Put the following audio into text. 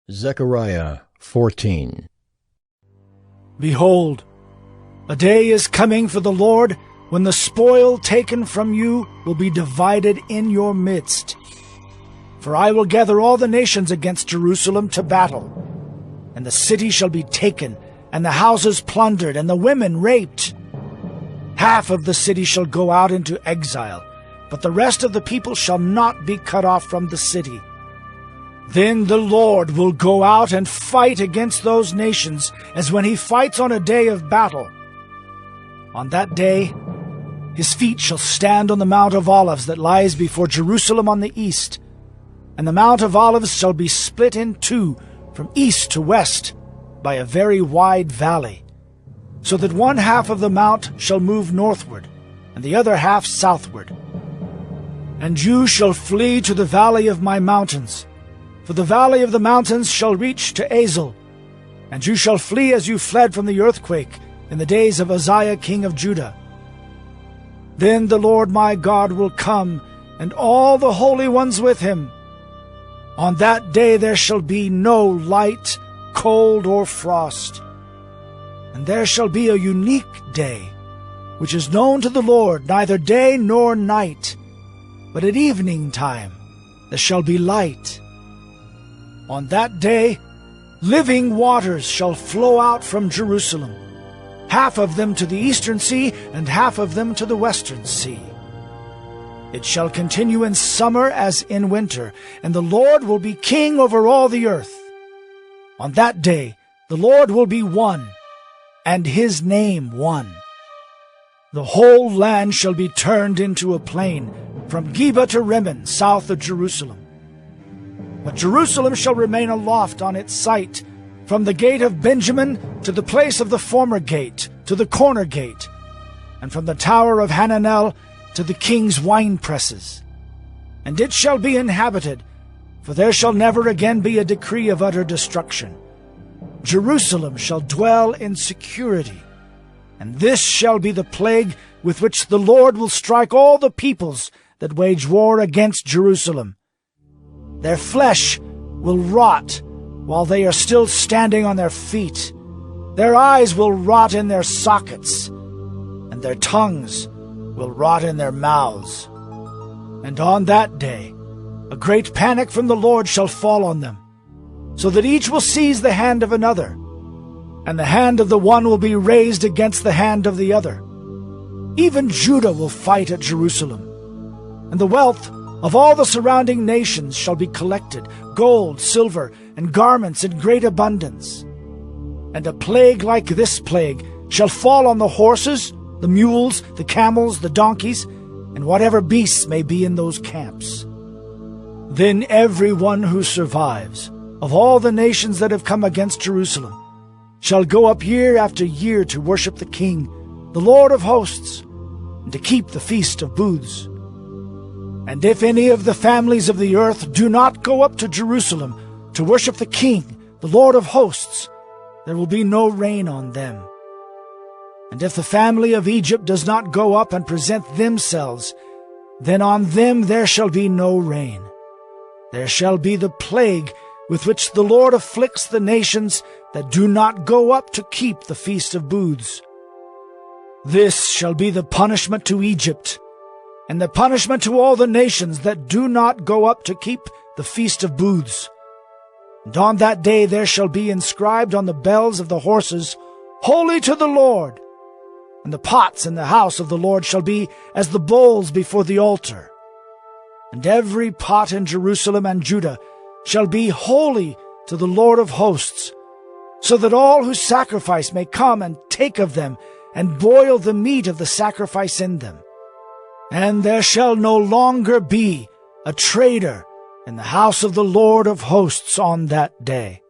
Zechariah 14. Behold, a day is coming for the Lord when the spoil taken from you will be divided in your midst. For I will gather all the nations against Jerusalem to battle, and the city shall be taken, and the houses plundered, and the women raped. Half of the city shall go out into exile, but the rest of the people shall not be cut off from the city. Then the Lord will go out and fight against those nations, as when he fights on a day of battle. On that day, his feet shall stand on the Mount of Olives that lies before Jerusalem on the east, and the Mount of Olives shall be split in two from east to west by a very wide valley, so that one half of the mount shall move northward, and the other half southward. And you shall flee to the valley of my mountains, for the valley of the mountains shall reach to Azel, and you shall flee as you fled from the earthquake in the days of Uzziah king of Judah. Then the Lord my God will come, and all the holy ones with him. On that day there shall be no light, cold, or frost. And there shall be a unique day, which is known to the Lord, neither day nor night, but at evening time there shall be light. On that day living waters shall flow out from Jerusalem, half of them to the eastern sea, and half of them to the western sea. It shall continue in summer as in winter, and the Lord will be king over all the earth. On that day the Lord will be one, and his name one. The whole land shall be turned into a plain, from Geba to Rimmon, south of Jerusalem. But Jerusalem shall remain aloft on its site, from the gate of Benjamin to the place of the former gate, to the corner gate, and from the tower of Hananel to the king's winepresses. And it shall be inhabited, for there shall never again be a decree of utter destruction. Jerusalem shall dwell in security, and this shall be the plague with which the Lord will strike all the peoples that wage war against Jerusalem. Their flesh will rot while they are still standing on their feet. Their eyes will rot in their sockets, and their tongues will rot in their mouths. And on that day a great panic from the Lord shall fall on them, so that each will seize the hand of another, and the hand of the one will be raised against the hand of the other. Even Judah will fight at Jerusalem, and the wealth of all the surrounding nations shall be collected, gold, silver, and garments in great abundance. And a plague like this plague shall fall on the horses, the mules, the camels, the donkeys, and whatever beasts may be in those camps. Then everyone who survives, of all the nations that have come against Jerusalem, shall go up year after year to worship the King, the Lord of hosts, and to keep the Feast of Booths. And if any of the families of the earth do not go up to Jerusalem to worship the King, the Lord of hosts, there will be no rain on them. And if the family of Egypt does not go up and present themselves, then on them there shall be no rain. There shall be the plague with which the Lord afflicts the nations that do not go up to keep the Feast of Booths. This shall be the punishment to Egypt, and the punishment to all the nations that do not go up to keep the Feast of Booths. And on that day there shall be inscribed on the bells of the horses, Holy to the Lord. And the pots in the house of the Lord shall be as the bowls before the altar. And every pot in Jerusalem and Judah shall be holy to the Lord of hosts, so that all who sacrifice may come and take of them, and boil the meat of the sacrifice in them. And there shall no longer be a traitor in the house of the Lord of hosts on that day.